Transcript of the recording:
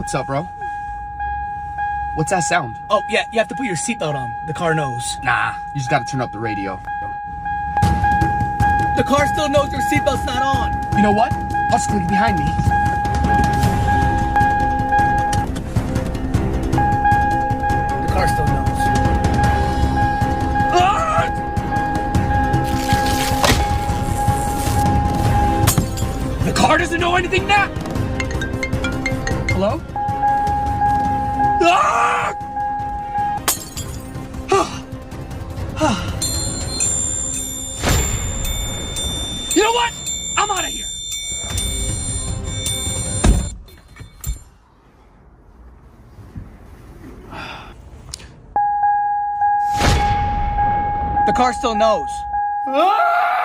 What's up, bro? What's that sound? Oh, yeah, you have to put your seatbelt on. The car knows. Nah, you just gotta turn up the radio. The car still knows your seatbelt's not on. You know what? I'll just click behind me. The car still knows. Ah! The car doesn't know anything now! Hello? Ah! You know what? I'm out of here. The car still knows. Ah!